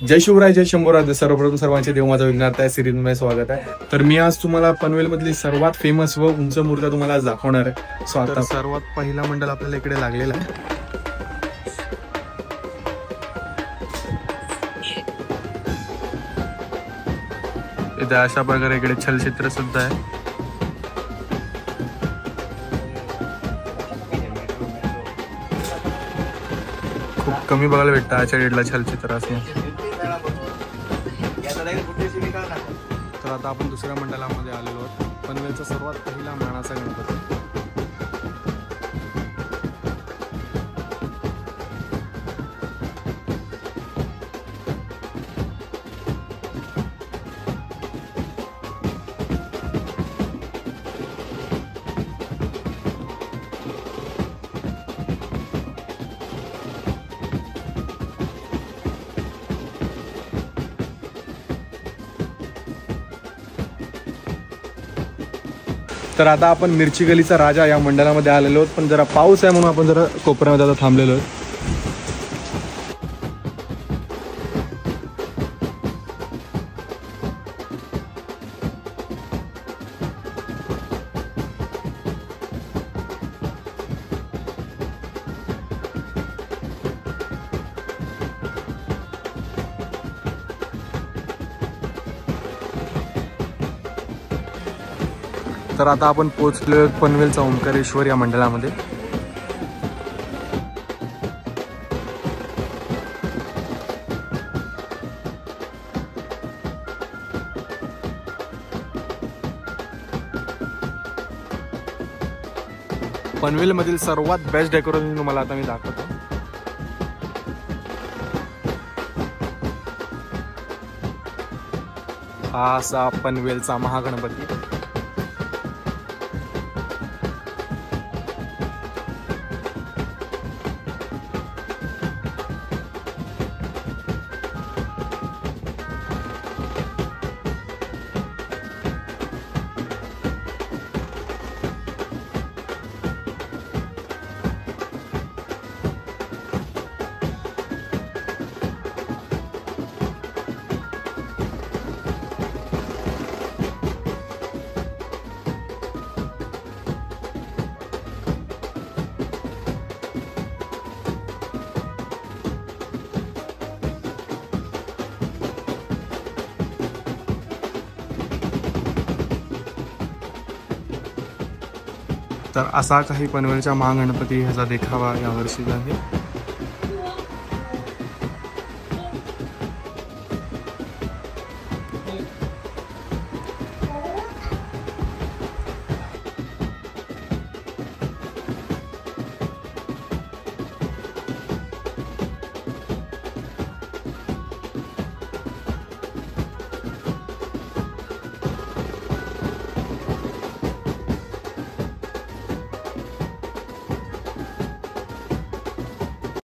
जय शिवराय, जय शंभूराज. सर्वप्रथम सर्वांचे देव माझा विघ्नार्थ आहे सिरीजमध्ये स्वागत आहे. तर मी आज तुम्हाला पनवेल मधली सर्वात फेमस व उंच मूर्ती तुम्हाला आज दाखवणार आहे. सो आता सर्वात पहिला मंडळ आपल्याला इकडे लागलेला आहे. इथे अशा प्रकारे इकडे छलचित्र सुद्धा आहे. खूप कमी बघायला भेटतं आजच्या डेटला छलचित्र असणे. तर आता आपण दुसऱ्या मंडळामध्ये आलेलो आहोत. पनवेलचा सर्वात पहिला मानाचा गणपती. तर आता आपण मिरची गलीचा राजा या मंडळामध्ये आलेलो आहोत. पण जरा पाऊस आहे म्हणून आपण जरा कोपऱ्यामध्ये आता थांबलेलो आहोत. तर आता आपण पोहोचलो पनवेलचा ओंकारेश्वर या मंडळामध्ये. पनवेल मधील सर्वात बेस्ट डेकोरेशन तुम्हाला आता मी दाखवतो. हा असा पनवेलचा महागणपती. तर असा काही पनवेलच्या महागणपती ह्याचा देखावा यावर्षी आहे.